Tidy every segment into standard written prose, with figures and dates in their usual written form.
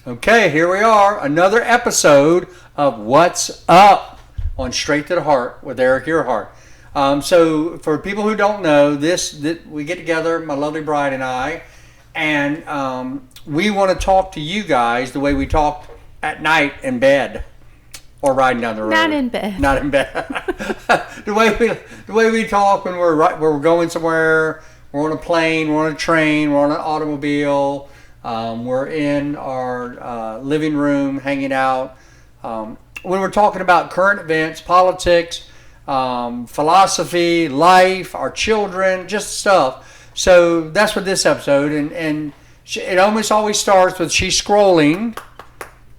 Okay, here we are, another episode of What's Up on Straight to the Heart with Eric Earhart. So for people who don't know, we get together, my lovely bride and I, and we want to talk to you guys the way we talk at night in bed or riding down the road. Not in bed. Not in bed. the way we talk when we're going somewhere, we're on a plane, we're on a train, we're on an automobile. We're in our living room hanging out. When we're talking about current events, politics, philosophy, life, our children, just stuff. So that's what this episode, and it almost always starts with she's scrolling,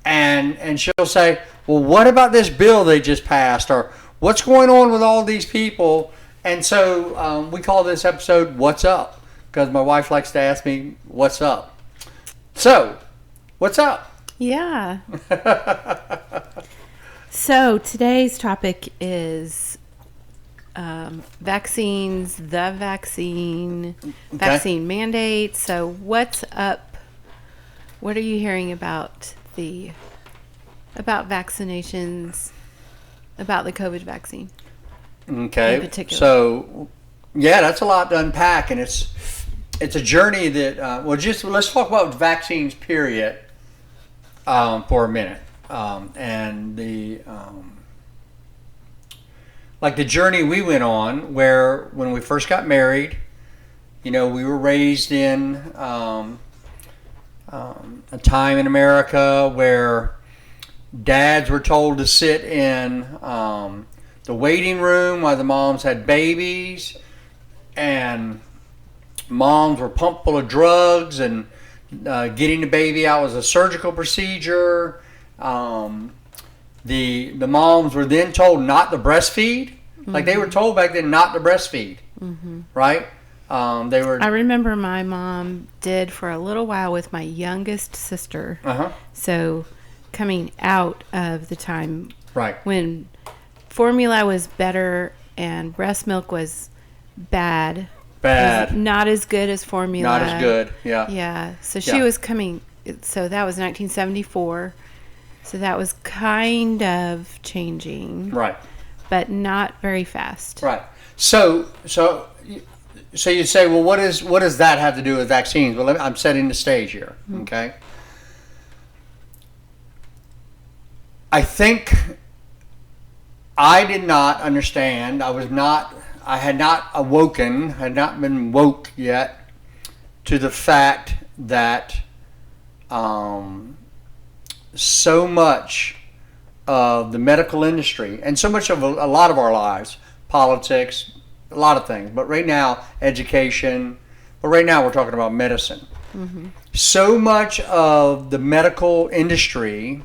and she'll say, well, what about this bill they just passed? Or what's going on with all these people? And so we call this episode What's Up? Because my wife likes to ask me, what's up? So, what's up? Yeah. So, today's topic is vaccines, the vaccine, vaccine mandates. So, what's up? What are you hearing about vaccinations, about the COVID vaccine? Okay. In particular. So, yeah, that's a lot to unpack, and it's a journey that, let's talk about vaccines, period, for a minute. And the journey we went on, where when we first got married, we were raised in a time in America where dads were told to sit in the waiting room while the moms had babies, and moms were pumped full of drugs, and getting the baby out was a surgical procedure. The moms were then told not to breastfeed. Mm-hmm. Like they were told back then not to breastfeed, mm-hmm. Right? I remember my mom did for a little while with my youngest sister. Uh-huh. So coming out of the time right when formula was better and breast milk was bad. Not as good as formula. Not as good, yeah. Yeah. So she was coming, so that was 1974. So that was kind of changing. Right. But not very fast. Right. So you say, well, what does that have to do with vaccines? Well, I'm setting the stage here, mm-hmm. Okay? I think I did not understand. I had not awoken, had not been woke yet to the fact that so much of the medical industry and so much of a lot of our lives, politics, a lot of things, but right now, education, but right now we're talking about medicine. Mm-hmm. So much of the medical industry,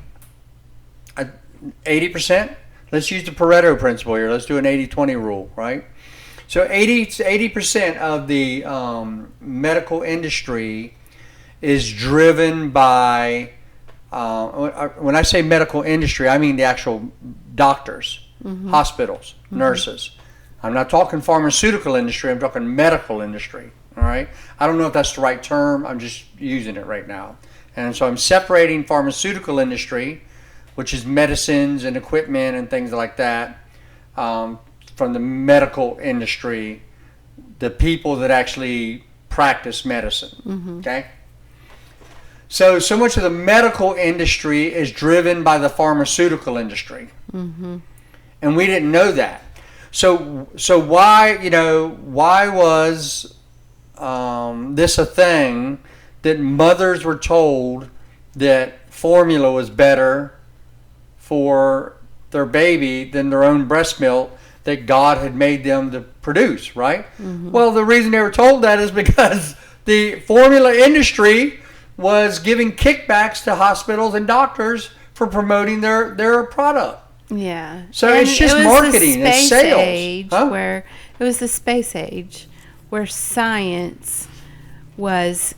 80%, let's use the Pareto principle here, let's do an 80-20 rule, right? So 80% of the medical industry is driven by, when I say medical industry, I mean the actual doctors, mm-hmm. hospitals, mm-hmm. nurses. I'm not talking pharmaceutical industry, I'm talking medical industry, all right? I don't know if that's the right term, I'm just using it right now. And so I'm separating pharmaceutical industry, which is medicines and equipment and things like that, from the medical industry, the people that actually practice medicine, mm-hmm. Okay? So much of the medical industry is driven by the pharmaceutical industry. Mm-hmm. And we didn't know that. So why was this a thing that mothers were told that formula was better for their baby than their own breast milk that God had made them to produce, right? Mm-hmm. Well, the reason they were told that is because the formula industry was giving kickbacks to hospitals and doctors for promoting their product. Yeah. So it's just marketing, it's sales. It was the space age where science was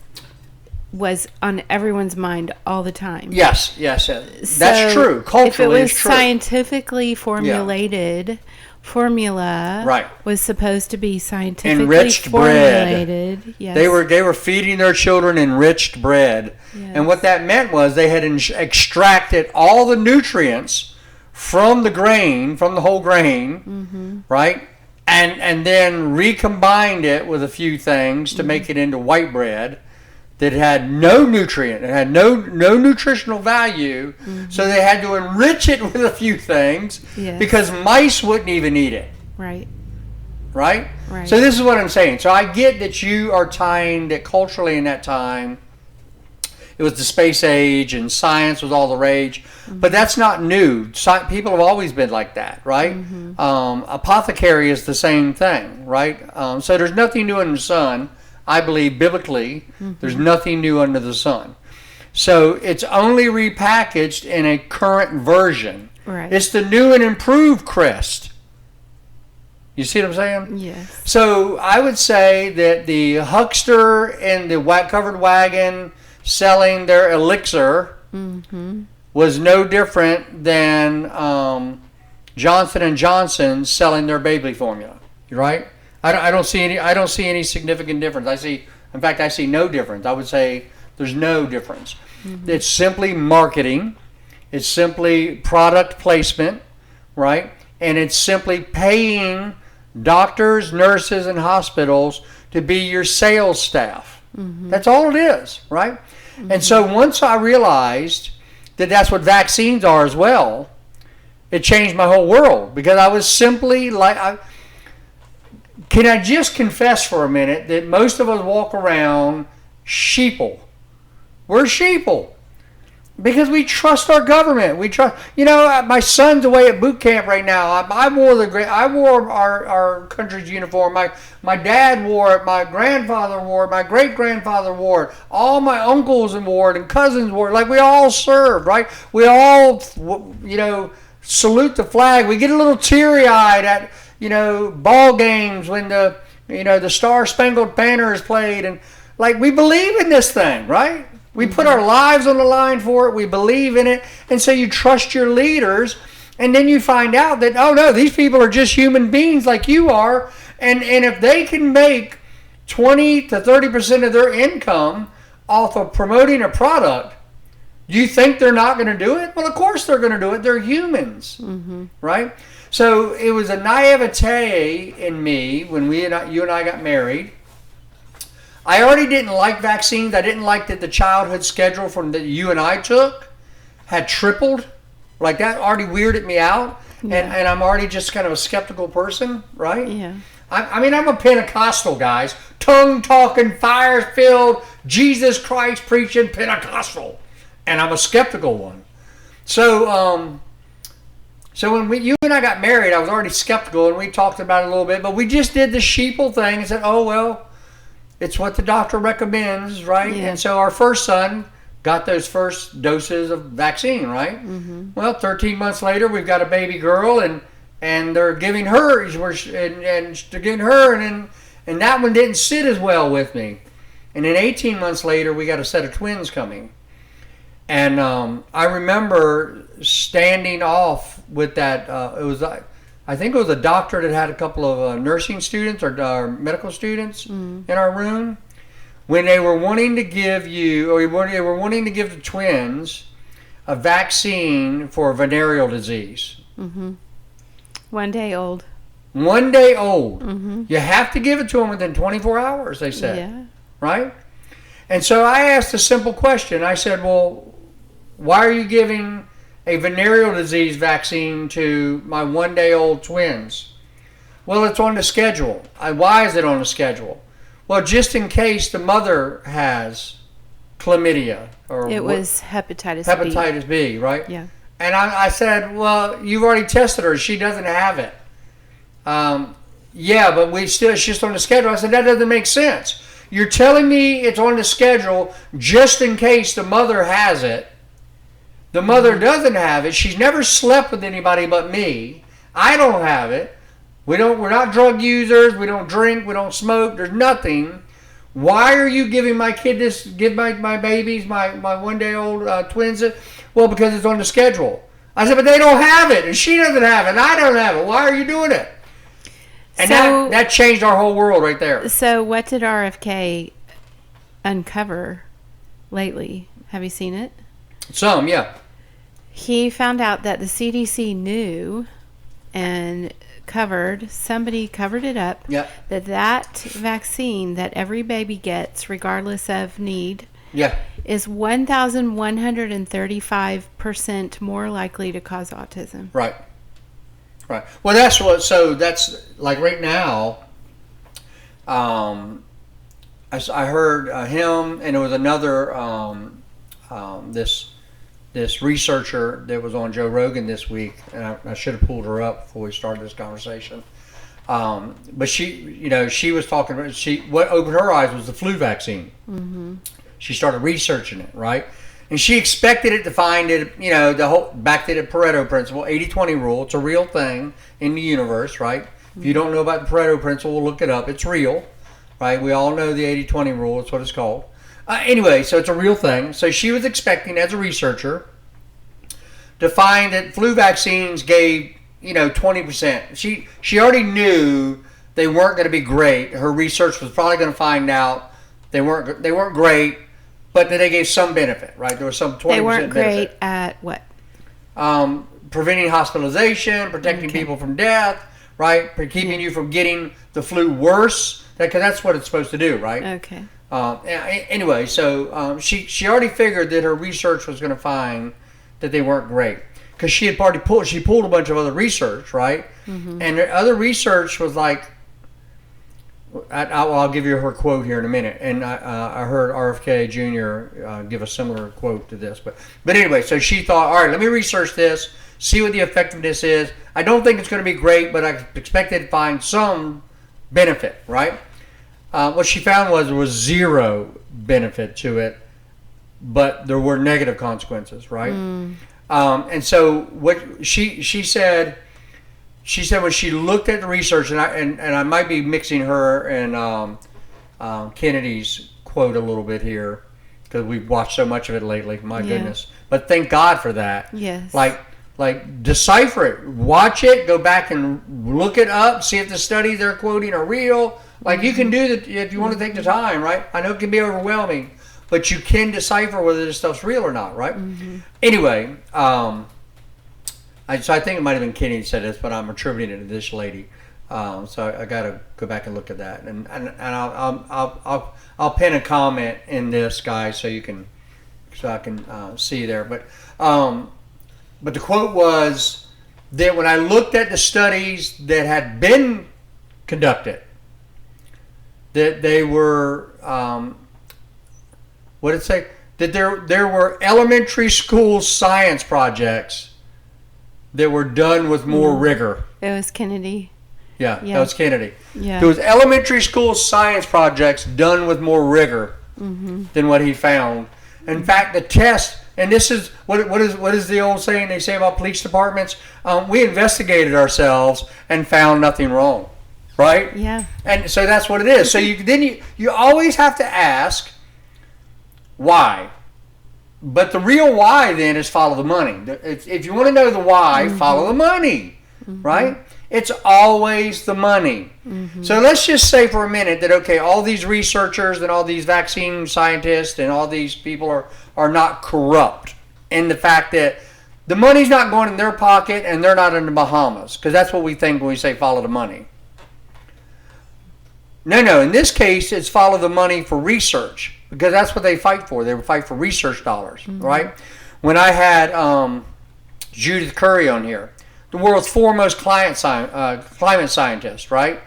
on everyone's mind all the time. Yes. That's true. Culturally, if it was it's true. Scientifically formulated formula Right. was supposed to be scientifically Enriched formulated. bread. Yes. They were feeding their children enriched bread. Yes. And what that meant was they had extracted all the nutrients from the grain, from the whole grain, right? And then recombined it with a few things to make it into white bread that had no nutrient, it had no nutritional value, so they had to enrich it with a few things because mice wouldn't even eat it. Right. Right? Right. So this is what I'm saying. So I get that you are tying that culturally in that time it was the space age and science was all the rage, but that's not new. People have always been like that, right? Apothecary is the same thing, right? So there's nothing new under the sun. I believe biblically, there's nothing new under the sun. So it's only repackaged in a current version. Right. It's the new and improved crest. You see what I'm saying? Yes. So I would say that the huckster in the covered wagon selling their elixir was no different than Johnson & Johnson selling their baby formula. Right? I don't see any significant difference. I see no difference. I would say there's no difference. It's simply marketing. It's simply product placement, right? And it's simply paying doctors, nurses, and hospitals to be your sales staff. That's all it is, right? And so once I realized that that's what vaccines are as well, it changed my whole world, because I was simply like, can I just confess for a minute that most of us walk around sheeple? We're sheeple because we trust our government. We trust, my son's away at boot camp right now. I wore our country's uniform. My dad wore it. My grandfather wore it. My great grandfather wore it. All my uncles wore it and cousins wore it. Like, we all served, right? We all, salute the flag. We get a little teary-eyed at ball games when the Star Spangled Banner is played, and like, we believe in this thing, right? We put our lives on the line for it. We believe in it. And so you trust your leaders, and then you find out that, oh no, these people are just human beings like you are. And if they can make 20 to 30% of their income off of promoting a product, do you think they're not going to do it? Well, of course they're going to do it. They're humans, right? So it was a naivete in me when you and I got married. I already didn't like vaccines. I didn't like that the childhood schedule from that you and I took had tripled. Like, that already weirded me out. Yeah. And I'm already just kind of a skeptical person, right? Yeah. I'm a Pentecostal, guys. Tongue-talking, fire-filled, Jesus Christ preaching Pentecostal. And I'm a skeptical one. So when you and I got married, I was already skeptical, and we talked about it a little bit. But we just did the sheeple thing and said, oh, well, it's what the doctor recommends, right? Yeah. And so our first son got those first doses of vaccine, right? Well, 13 months later, we've got a baby girl, and they're giving her, and they're giving her, and that one didn't sit as well with me. And then 18 months later, we got a set of twins coming. And I remember standing off with that. I think it was a doctor that had a couple of nursing students or medical students in our room, when they were wanting to give the twins a vaccine for venereal disease. 1 day old. 1 day old. You have to give it to them within 24 hours, they said. Yeah. Right? And so I asked a simple question. I said, well, why are you giving a venereal disease vaccine to my 1 day old twins? Well, it's on the schedule. Why is it on the schedule? Well, just in case the mother has chlamydia. It was hepatitis B, right? Yeah. And I said, well, you've already tested her. She doesn't have it. Yeah, but it's just on the schedule. I said, that doesn't make sense. You're telling me it's on the schedule just in case the mother has it. The mother doesn't have it. She's never slept with anybody but me. I don't have it. We're not drug users. We don't drink. We don't smoke. There's nothing. Why are you giving my kid this? Give my babies, my 1 day old twins it? Well, because it's on the schedule. I said, but they don't have it, and she doesn't have it, and I don't have it. Why are you doing it? And So- that changed our whole world right there. So, what did RFK uncover lately? Have you seen it? Some, yeah. He found out that the CDC knew and somebody covered it up, Yeah. that vaccine that every baby gets, regardless of need, Yeah. is 1,135% more likely to cause autism. Right. Right. Well, that's like right now, I heard him, and it was another, this researcher that was on Joe Rogan this week, and I should have pulled her up before we started this conversation. But she was talking about, what opened her eyes was the flu vaccine. Mm-hmm. She started researching it, right? And she expected it to find it, back to the Pareto principle, 80-20 rule. It's a real thing in the universe, right? Mm-hmm. If you don't know about the Pareto principle, we'll look it up. It's real, right? We all know the 80-20 rule. It's what it's called. Anyway, so it's a real thing. So she was expecting, as a researcher, to find that flu vaccines gave, 20%. She already knew they weren't going to be great. Her research was probably going to find out they weren't great, but that they gave some benefit, right? There was some 20% benefit. They weren't great at what? Preventing hospitalization, protecting people from death, right? Keeping you from getting the flu worse, because that's what it's supposed to do, right? Okay. Anyway, so she already figured that her research was going to find that they weren't great, because she pulled a bunch of other research, right? Mm-hmm. And the other research was like, I'll give you her quote here in a minute, and I heard RFK Jr. Give a similar quote to this, but anyway, so she thought, all right, let me research this, see what the effectiveness is. I don't think it's going to be great, but I expected to find some benefit, right? What she found was zero benefit to it, but there were negative consequences, right? And so what she said when she looked at the research, and I might be mixing her and Kennedy's quote a little bit here, because we've watched so much of it lately. My goodness! But thank God for that. Yes. Like decipher it, watch it, go back and look it up, see if the studies they're quoting are real. Like, you can do that if you want to take the time, right? I know it can be overwhelming, but you can decipher whether this stuff's real or not, right? Mm-hmm. Anyway, so I think it might have been Kenny that said this, but I'm attributing it to this lady. So I got to go back and look at that, and I'll pin a comment in this, guys, so I can see there. But the quote was that when I looked at the studies that had been conducted, that they were, what did it say? That there were elementary school science projects that were done with more rigor. It was Kennedy. Yeah, that was Kennedy. Yeah. There was elementary school science projects done with more rigor than what he found. In fact, the test, and this is what is the old saying they say about police departments? We investigated ourselves and found nothing wrong, right? Yeah. And so that's what it is. So you always have to ask why. But the real why then is follow the money. If you want to know the why, follow the money, right? It's always the money. So let's just say for a minute that, okay, all these researchers and all these vaccine scientists and all these people are not corrupt in the fact that the money's not going in their pocket and they're not in the Bahamas, because that's what we think when we say follow the money. No, in this case, it's follow the money for research, because that's what they fight for. They fight for research dollars, right? When I had Judith Curry on here, the world's foremost climate scientist, right?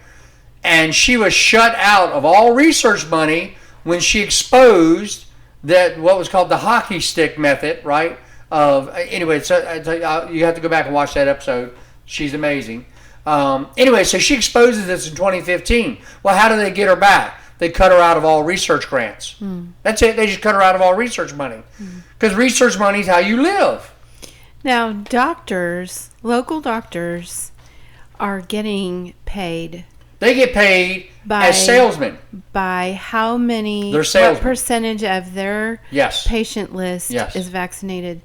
And she was shut out of all research money when she exposed that what was called the hockey stick method, right? Anyway, so you have to go back and watch that episode. She's amazing. Anyway, so she exposes this in 2015. Well, how do they get her back? They cut her out of all research grants. That's it. They just cut her out of all research money. Because research money is how you live. Now, local doctors are getting paid. They get paid as salesmen. By how many, what percentage of their patient list is vaccinated.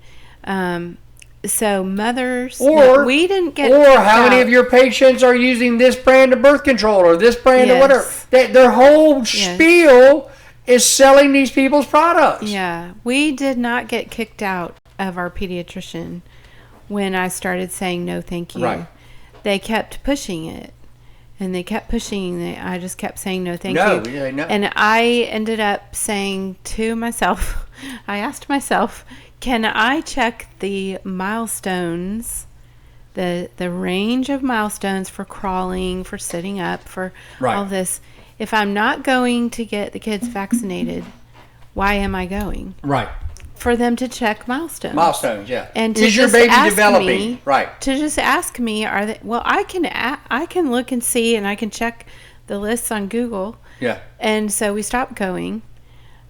So mothers, or we didn't get. Or how many of your patients are using this brand of birth control or this brand of whatever? Their whole spiel is selling these people's products. Yeah, we did not get kicked out of our pediatrician when I started saying no, thank you. Right. They kept pushing it. And they kept pushing it. I just kept saying no, thank you. Yeah, no. And I ended up saying to myself, I asked myself, can I check the milestones, the range of milestones for crawling, for sitting up, for all this? If I'm not going to get the kids vaccinated, why am I going? Right. For them to check milestones. Milestones, yeah. And to is your baby developing? Right. To just ask me, are they? Well, I can look and see, and I can check the lists on Google. Yeah. And so we stopped going.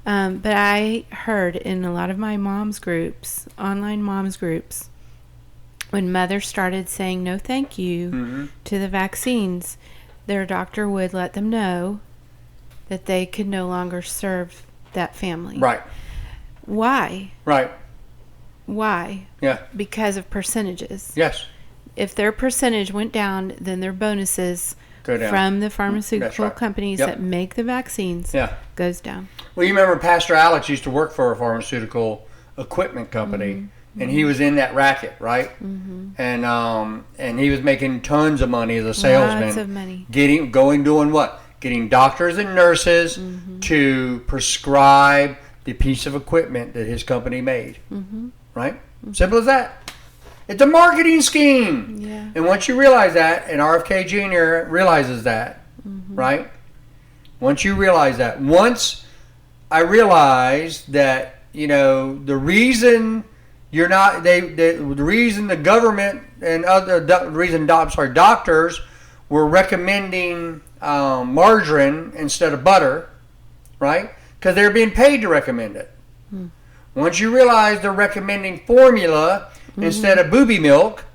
But I heard in a lot of my moms groups, online moms groups, when mothers started saying no, thank you to the vaccines, their doctor would let them know that they could no longer serve that family. Right. Why? Right. Why? Yeah. Because of percentages. Yes. If their percentage went down, then their bonuses go down from the pharmaceutical companies that make the vaccines goes down. Well, you remember Pastor Alex used to work for a pharmaceutical equipment company, and he was in that racket, right? And he was making tons of money as a salesman. Lots of money. Doing what? Getting doctors and nurses to prescribe the piece of equipment that his company made, right? Simple as that. It's a marketing scheme. Yeah. And once you realize that, and RFK Jr. realizes that, right? Once you realize that, once I realized that, the reason you're not, the reason the government and doctors were recommending margarine instead of butter, right? Because they're being paid to recommend it. Once you realize they're recommending formula instead of booby milk,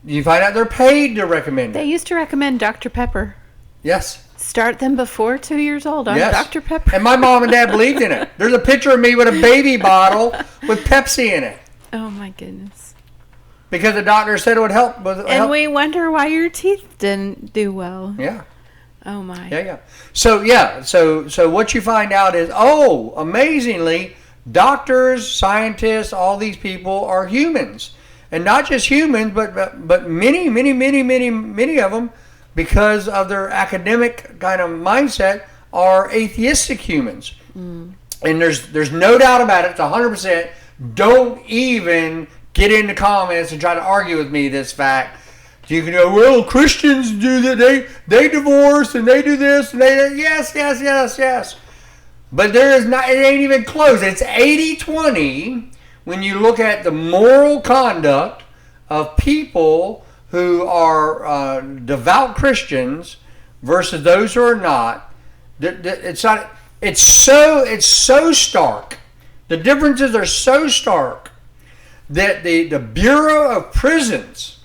you find out they're paid to recommend it. They used to recommend Dr. Pepper. Yes. Start them before 2 years old on Dr. Pepper. And my mom and dad believed in it. There's a picture of me with a baby bottle with Pepsi in it. Oh my goodness. Because the doctor said it would help. We wonder why your teeth didn't do well. Yeah. Oh my. Yeah. So what you find out is, amazingly, doctors, scientists, all these people are humans, and not just humans, but many of them, because of their academic kind of mindset, are atheistic humans. And there's no doubt about it. It's 100%. Don't even get in the comments and try to argue with me this fact. You can go, well, Christians do that. They divorce and they do this and they yes. But there is not. It ain't even close. It's 80-20 when you look at the moral conduct of people who are devout Christians versus those who are not. It's not. It's so stark. The differences are so stark that the Bureau of Prisons.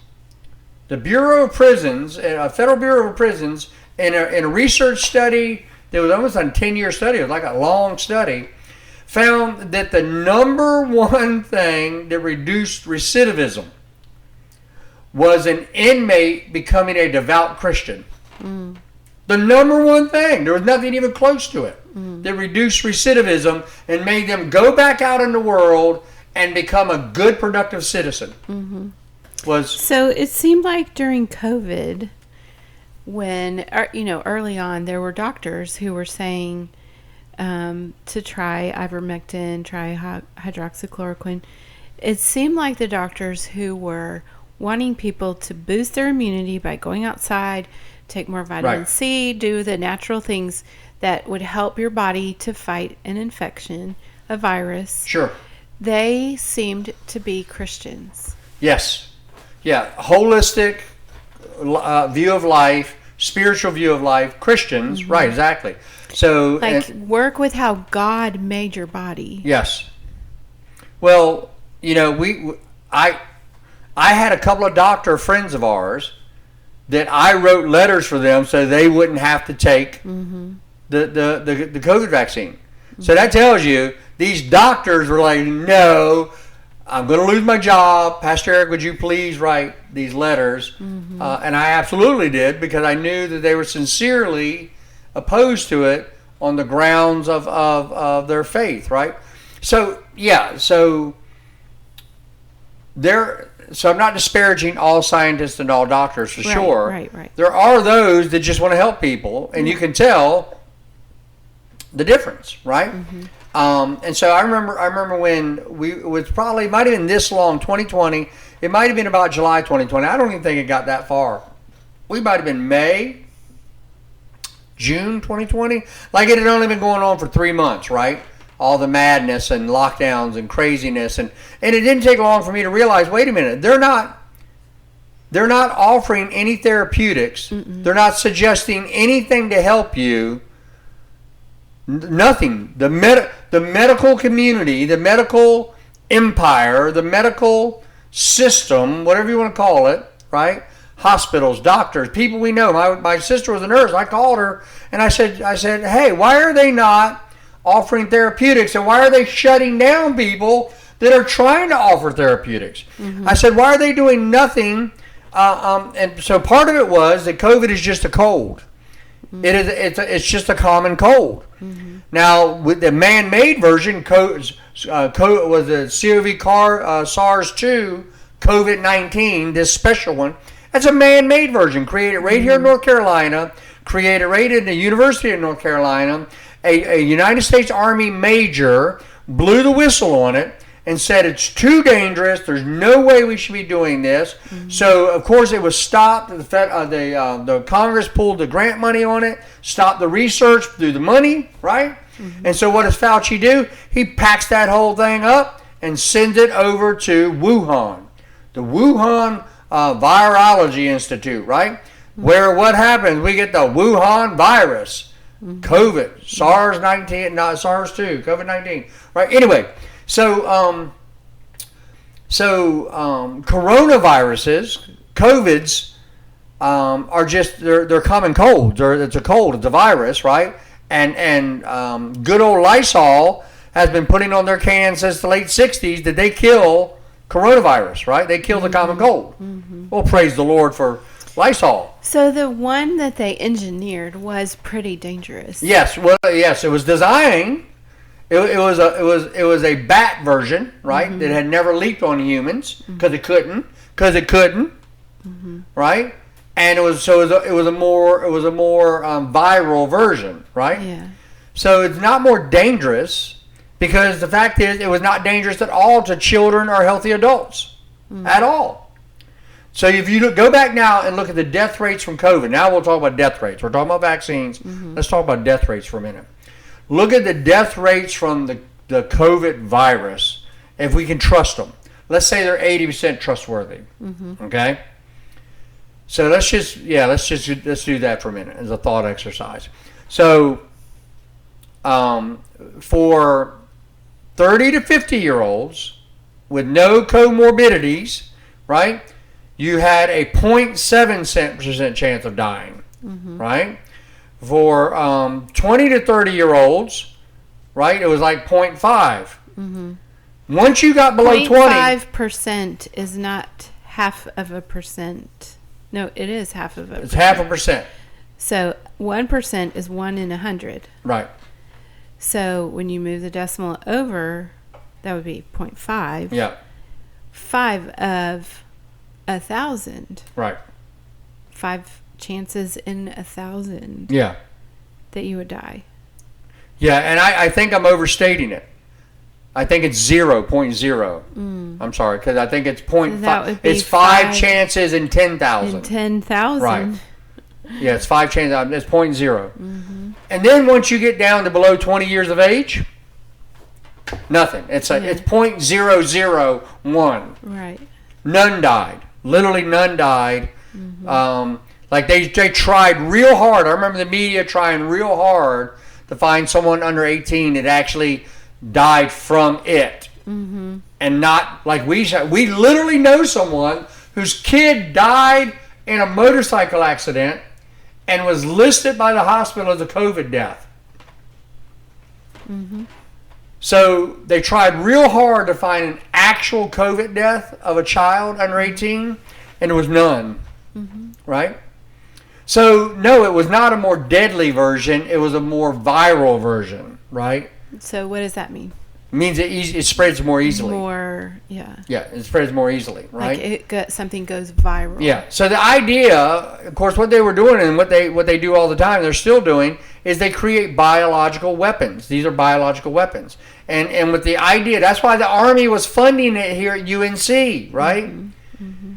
The Bureau of Prisons, a Federal Bureau of Prisons, in a research study that was almost a 10-year study, it was like a long study, found that the number one thing that reduced recidivism was an inmate becoming a devout Christian. The number one thing. There was nothing even close to it that reduced recidivism and made them go back out in the world and become a good, productive citizen. So it seemed like during COVID, when early on, there were doctors who were saying to try ivermectin, try hydroxychloroquine. It seemed like the doctors who were wanting people to boost their immunity by going outside, take more vitamin C, do the natural things that would help your body to fight an infection, a virus. Sure. They seemed to be Christians. Yes. Yeah, holistic view of life, spiritual view of life, Christians, right, exactly. So work with how God made your body. Yes. Well, I had a couple of doctor friends of ours that I wrote letters for them so they wouldn't have to take the COVID vaccine. So that tells you these doctors were like, no, I'm going to lose my job. Pastor Eric, would you please write these letters? And I absolutely did, because I knew that they were sincerely opposed to it on the grounds of their faith, right? So, yeah, so I'm not disparaging all scientists and all doctors for sure. Right. There are those that just want to help people, and you can tell the difference, right? And so I remember when it was probably, might have been this long, 2020. It might have been about July 2020. I don't even think it got that far. We might have been May, June 2020. Like, it had only been going on for 3 months, right? All the madness and lockdowns and craziness, and it didn't take long for me to realize, wait a minute, they're not offering any therapeutics. They're not suggesting anything to help you. Nothing. The medical community, the medical empire, the medical system, whatever you want to call it, right? Hospitals, doctors, people we know. My sister was a nurse. I called her and I said, hey, why are they not offering therapeutics, and why are they shutting down people that are trying to offer therapeutics? I said, why are they doing nothing? And so part of it was that COVID is just a cold. It's just a common cold. Now, with the man-made version, was the SARS-2, COVID-19, this special one. That's a man-made version, created right here in North Carolina, created right in the University of North Carolina. A United States Army major blew the whistle on it and said it's too dangerous. There's no way we should be doing this. So, of course, it was stopped. The Congress pulled the grant money on it, stopped the research through the money, right? And so what does Fauci do? He packs that whole thing up and sends it over to Wuhan, the Wuhan Virology Institute, right? Where what happens? We get the Wuhan virus. COVID, SARS-2, COVID-19, right? Anyway, so coronaviruses, COVIDs, are just they're common colds. It's a cold, it's a virus, right? And good old Lysol has been putting on their cans since the late '60s that they kill coronavirus, right? They kill the common cold. Well, praise the Lord for Lysol. So the one that they engineered was pretty dangerous. Yes, it was designed. It was a bat version, right? That had never leaped on humans because it couldn't, right? And it was a more viral version, right? Yeah. So it's not more dangerous, because the fact is it was not dangerous at all to children or healthy adults at all. So if you go back now and look at the death rates from COVID, now we'll talk about death rates. We're talking about vaccines. Let's talk about death rates for a minute. Look at the death rates from the COVID virus, if we can trust them. Let's say they're 80% trustworthy. Okay? So let's do that for a minute as a thought exercise. So for 30 to 50-year-olds with no comorbidities, right? You had a 0.7% chance of dying, right? For 20 to 30-year-olds, right, it was like 0.5. Once you got below 20... 0.5% is not half of a percent. No, it is half of a percent. It's half a percent. So 1% is 1 in 100. Right. So when you move the decimal over, that would be 0.5. Yeah. 5 of 1,000. Right. 5 chances in 1,000. Yeah. That you would die. Yeah, and I think I'm overstating it. I think it's 0.0. I'm sorry, because I think it's 0.5. It's 5 chances in 10,000. In 10,000. Right. Yeah, it's 5 chances. It's 0.0. And then once you get down to below 20 years of age, nothing. It's 0.001. Right. None died. Literally none died. Like they tried real hard. I remember the media trying real hard to find someone under 18 that actually died from it. And not like we literally know someone whose kid died in a motorcycle accident and was listed by the hospital as a COVID death. So they tried real hard to find an actual COVID death of a child under 18, and there was none. Right? So, no, it was not a more deadly version. It was a more viral version, right? So what does that mean? It means it spreads more easily. Yeah, it spreads more easily, right? Like something goes viral. Yeah. So the idea, of course, what they were doing and what they do all the time, they're still doing, is they create biological weapons. These are biological weapons. And with the idea, that's why the Army was funding it here at UNC, right?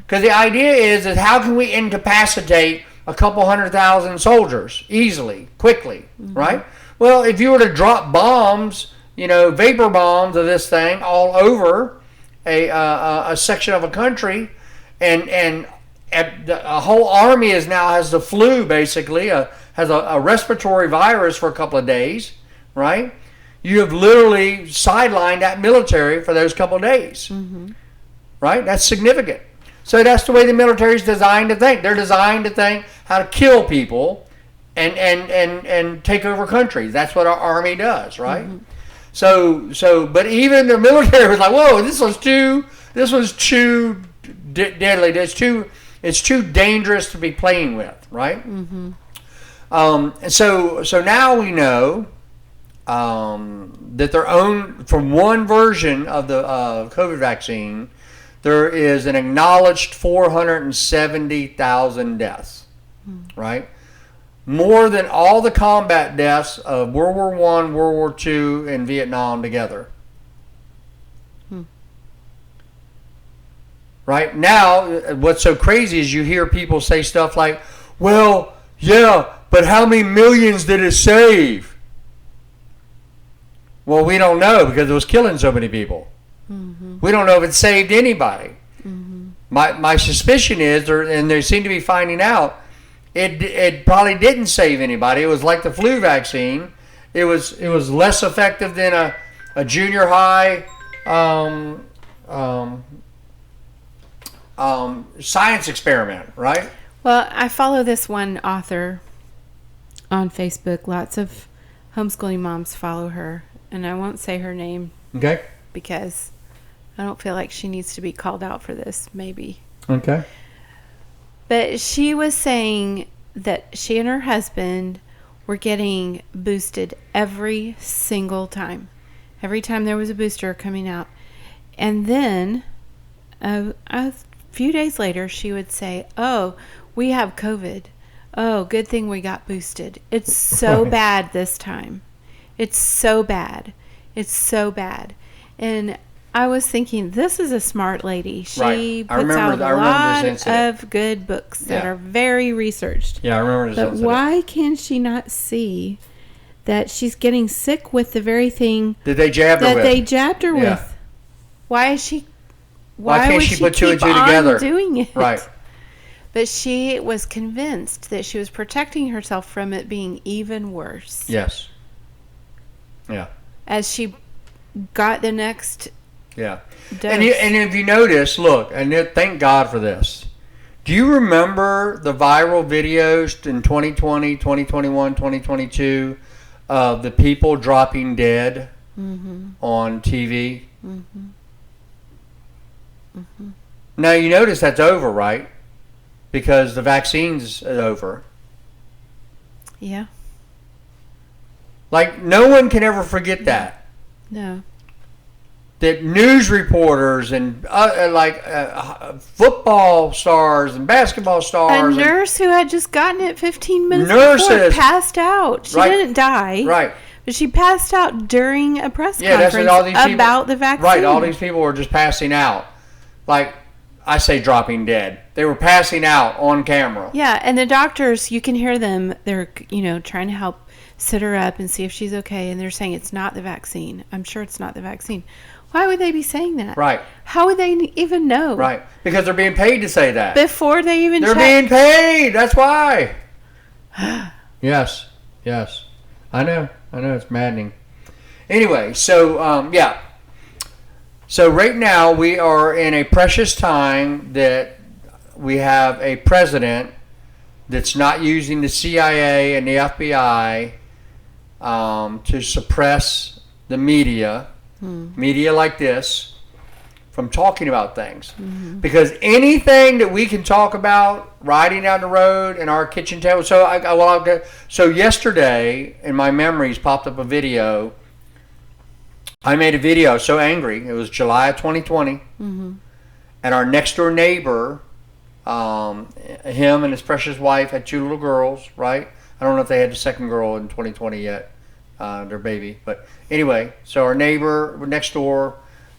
Because the idea is how can we incapacitate a couple 100,000 soldiers easily, quickly, right? Well, if you were to drop bombs, vapor bombs of this thing all over a section of a country, and a whole army has the flu, basically, has a respiratory virus for a couple of days, right? You have literally sidelined that military for those couple of days, right? That's significant. So that's the way the military is designed to think. They're designed to think how to kill people and take over countries. That's what our army does, right? So, but even the military was like, whoa, this was too deadly. It's too dangerous to be playing with, right? And so now we know that from one version of the COVID vaccine, there is an acknowledged 470,000 deaths, right? More than all the combat deaths of World War I, World War II, and Vietnam together. Right? Now, what's so crazy is you hear people say stuff like, well, yeah, but how many millions did it save? Well, we don't know because it was killing so many people. We don't know if it saved anybody. My suspicion is, and they seem to be finding out, it probably didn't save anybody. It was like the flu vaccine. It was less effective than a junior high science experiment, right? Well, I follow this one author on Facebook. Lots of homeschooling moms follow her, and I won't say her name. Okay. Because I don't feel like she needs to be called out for this, maybe. Okay. But she was saying that she and her husband were getting boosted every single time. Every time there was a booster coming out. And then a few days later, she would say, oh, we have COVID. Oh, good thing we got boosted. It's so bad this time. It's so bad. It's so bad. And I was thinking, this is a smart lady. She puts out a lot of good books that are very researched. Yeah, I remember this incident. But why can she not see that she's getting sick with the very thing that they jabbed her with? With? Why is she? Why can't she put two and two together? Doing it? Right. But she was convinced that she was protecting herself from it being even worse. Yes. Yeah. As she got the next. Yeah. And if you notice, look, and thank God for this. Do you remember the viral videos in 2020, 2021, 2022 of the people dropping dead on TV? Now, you notice that's over, right? Because the vaccine's over. Yeah. Like, no one can ever forget that. No. That news reporters and football stars and basketball stars. A nurse who had just gotten it 15 minutes before passed out. She didn't die. Right. But she passed out during a press conference about the vaccine. Right. All these people were just passing out. Like, I say dropping dead. They were passing out on camera. Yeah, and the doctors, you can hear them. They're, trying to help sit her up and see if she's okay. And they're saying it's not the vaccine. I'm sure it's not the vaccine. Why would they be saying that? Right. How would they even know? Right. Because they're being paid to say that. Before they even They're being paid. That's why. Yes. I know. It's maddening. Anyway, so, yeah. So right now we are in a precious time that we have a president that's not using the CIA and the FBI to suppress the media like this, from talking about things. Because anything that we can talk about riding down the road in our kitchen table. So yesterday, in my memories, popped up a video. I made a video, so angry. It was July of 2020. And our next door neighbor, him and his precious wife had 2 little girls, right? I don't know if they had the second girl in 2020 yet, their baby. But anyway, so our neighbor next door,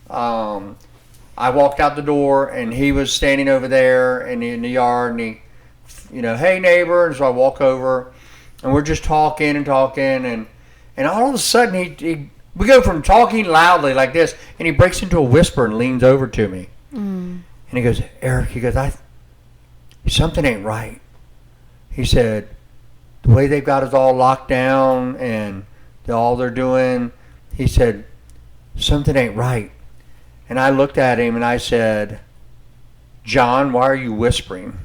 I walked out the door and he was standing over there in the yard, and he, hey neighbor. And so I walk over and we're just talking and all of a sudden we go from talking loudly like this, and he breaks into a whisper and leans over to me. And he goes, Eric, something ain't right. He said, the way they've got us all locked down and all they're doing, he said, something ain't right. And I looked at him and I said, John, why are you whispering?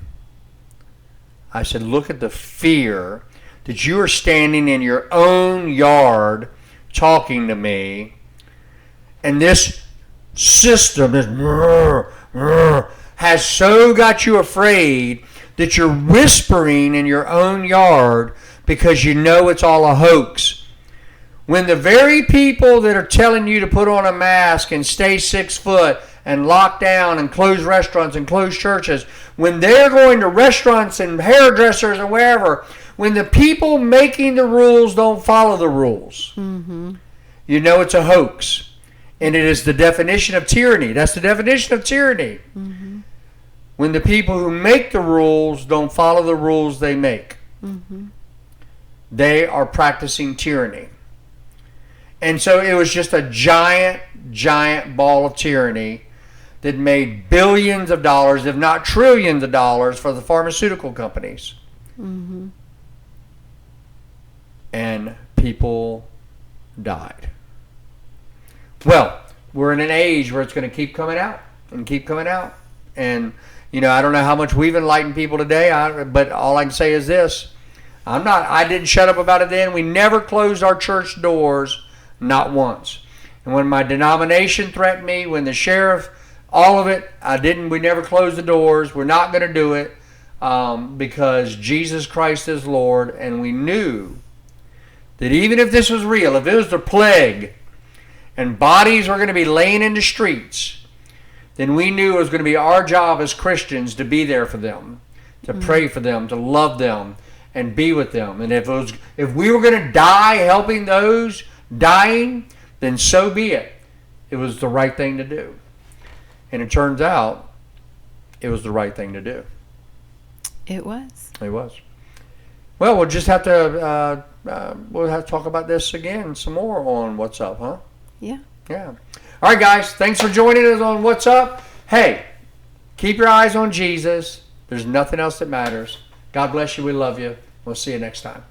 I said, look at the fear that you are standing in your own yard talking to me, and this system has so got you afraid that you're whispering in your own yard because you know it's all a hoax. When the very people that are telling you to put on a mask and stay 6 foot and lock down and close restaurants and close churches, when they're going to restaurants and hairdressers and wherever, when the people making the rules don't follow the rules, you know it's a hoax. And it is the definition of tyranny. That's the definition of tyranny. When the people who make the rules don't follow the rules they make. They are practicing tyranny. And so it was just a giant, giant ball of tyranny that made billions of dollars, if not trillions of dollars, for the pharmaceutical companies. And people died. Well, we're in an age where it's going to keep coming out and keep coming out. And, I don't know how much we've enlightened people today, but all I can say is this. I didn't shut up about it then. We never closed our church doors, not once. And when my denomination threatened me, when the sheriff, all of it, we never closed the doors. We're not going to do it because Jesus Christ is Lord. And we knew that even if this was real, if it was the plague and bodies were going to be laying in the streets, then we knew it was going to be our job as Christians to be there for them, to pray for them, to love them, and be with them. And if we were going to die helping those dying, then so be it. It was the right thing to do. And it turns out it was the right thing to do. It was. It was. Well, we'll just have to talk about this again some more on What's Up, huh? Yeah. Yeah. All right, guys. Thanks for joining us on What's Up. Hey, keep your eyes on Jesus. There's nothing else that matters. God bless you. We love you. We'll see you next time.